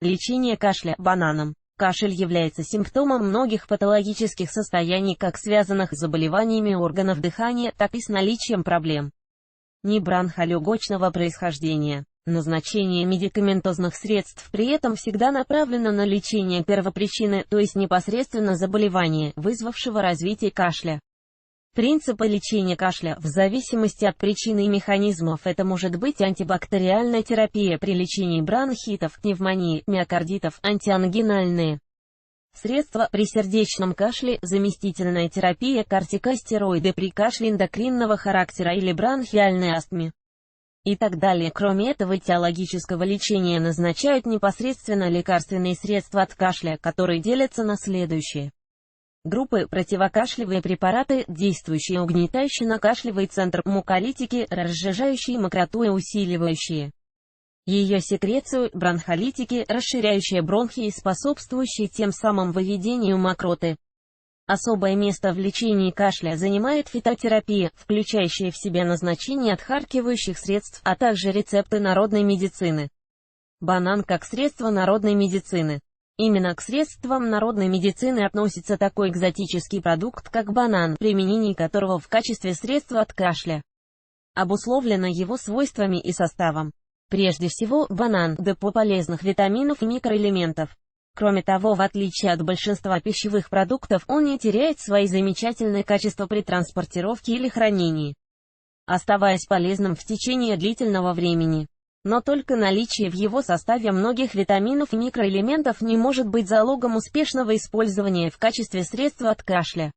Лечение кашля бананом. Кашель является симптомом многих патологических состояний, как связанных с заболеваниями органов дыхания, так и с наличием проблем небронхолегочного происхождения. Назначение медикаментозных средств при этом всегда направлено на лечение первопричины, то есть непосредственно заболевания, вызвавшего развитие кашля. Принципы лечения кашля в зависимости от причины и механизмов. Это может быть антибактериальная терапия при лечении бронхитов, пневмонии, миокардитов, антиангинальные средства при сердечном кашле, заместительная терапия, кортикостероиды при кашле эндокринного характера или бронхиальной астме и так далее. Кроме этого этиологического лечения назначают непосредственно лекарственные средства от кашля, которые делятся на следующие группы: противокашлевые препараты, действующие угнетающие на кашлевый центр, муколитики, разжижающие мокроту и усиливающие ее секрецию, бронхолитики, расширяющие бронхи и способствующие тем самым выведению мокроты. Особое место в лечении кашля занимает фитотерапия, включающая в себя назначение отхаркивающих средств, а также рецепты народной медицины. Банан как средство народной медицины. Именно к средствам народной медицины относится такой экзотический продукт, как банан, применение которого в качестве средства от кашля обусловлено его свойствами и составом. Прежде всего, банан – депо полезных витаминов и микроэлементов. Кроме того, в отличие от большинства пищевых продуктов, он не теряет свои замечательные качества при транспортировке или хранении, оставаясь полезным в течение длительного времени. Но только наличие в его составе многих витаминов и микроэлементов не может быть залогом успешного использования в качестве средства от кашля.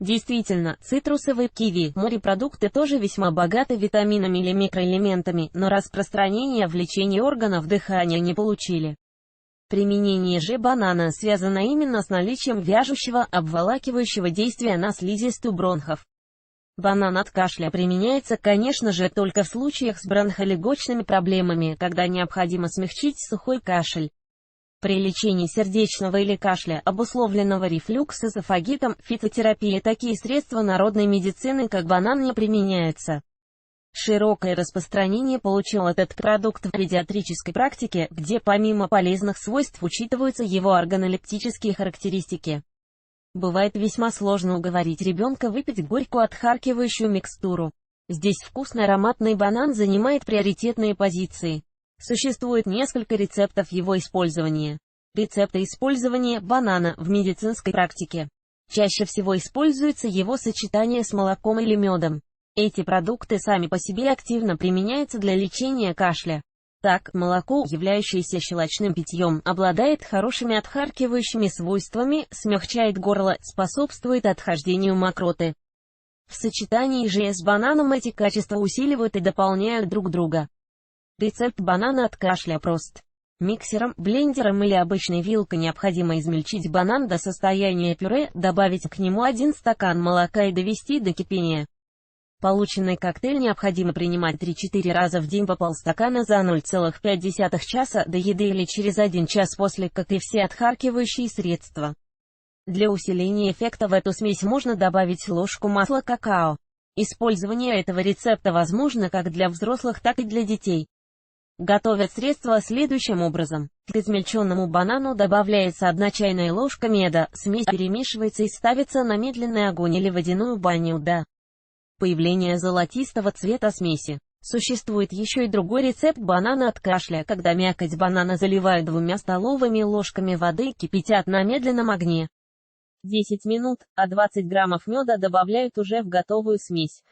Действительно, цитрусовые, киви, морепродукты тоже весьма богаты витаминами или микроэлементами, но распространения в лечении органов дыхания не получили. Применение же банана связано именно с наличием вяжущего, обволакивающего действия на слизистую бронхов. Банан от кашля применяется, конечно же, только в случаях с бронхолегочными проблемами, когда необходимо смягчить сухой кашель. При лечении сердечного или кашля, обусловленного рефлюкс-эзофагитом, фитотерапии, такие средства народной медицины, как банан, не применяются. Широкое распространение получил этот продукт в педиатрической практике, где помимо полезных свойств учитываются его органолептические характеристики. Бывает весьма сложно уговорить ребенка выпить горькую отхаркивающую микстуру. Здесь вкусный ароматный банан занимает приоритетные позиции. Существует несколько рецептов его использования. Рецепты использования банана в медицинской практике. Чаще всего используется его сочетание с молоком или медом. Эти продукты сами по себе активно применяются для лечения кашля. Так, молоко, являющееся щелочным питьем, обладает хорошими отхаркивающими свойствами, смягчает горло, способствует отхождению мокроты. В сочетании же с бананом эти качества усиливают и дополняют друг друга. Рецепт банана от кашля прост. Миксером, блендером или обычной вилкой необходимо измельчить банан до состояния пюре, добавить к нему 1 стакан молока и довести до кипения. Полученный коктейль необходимо принимать 3-4 раза в день по полстакана за 0,5 часа до еды или через 1 час после, как и все отхаркивающие средства. Для усиления эффекта в эту смесь можно добавить ложку масла какао. Использование этого рецепта возможно как для взрослых, так и для детей. Готовят средство следующим образом. К измельченному банану добавляется 1 чайная ложка меда, смесь перемешивается и ставится на медленный огонь или водяную баню до появления золотистого цвета смеси. Существует еще и другой рецепт банана от кашля, когда мякоть банана заливают 2 столовыми ложками воды и кипятят на медленном огне 10 минут, а 20 граммов меда добавляют уже в готовую смесь.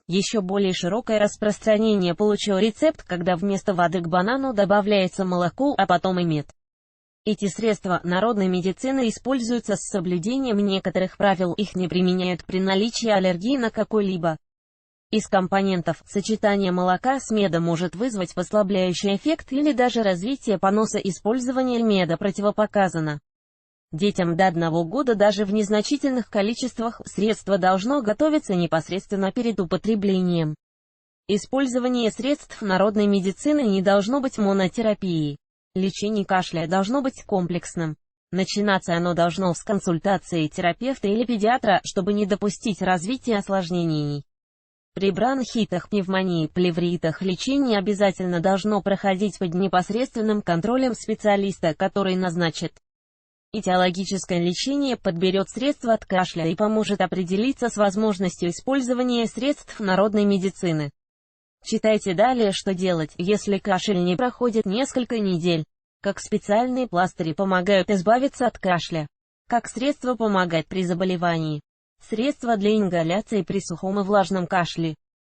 Еще более широкое распространение получил рецепт, когда вместо воды к банану добавляется молоко, а потом и мед. Эти средства народной медицины используются с соблюдением некоторых правил, их не применяют при наличии аллергии на какой-либо из компонентов. Сочетание молока с медом может вызвать послабляющий эффект или даже развитие поноса. Использование меда противопоказано детям до 1 года даже в незначительных количествах. Средство должно готовиться непосредственно перед употреблением. Использование средств народной медицины не должно быть монотерапией. Лечение кашля должно быть комплексным. Начинаться оно должно с консультации терапевта или педиатра, чтобы не допустить развития осложнений. При бронхитах, пневмонии, плевритах лечение обязательно должно проходить под непосредственным контролем специалиста, который назначит этиологическое лечение, подберет средства от кашля и поможет определиться с возможностью использования средств народной медицины. Читайте далее, что делать, если кашель не проходит несколько недель. Как специальные пластыри помогают избавиться от кашля. Как средство помогать при заболевании. Средства для ингаляции при сухом и влажном кашле.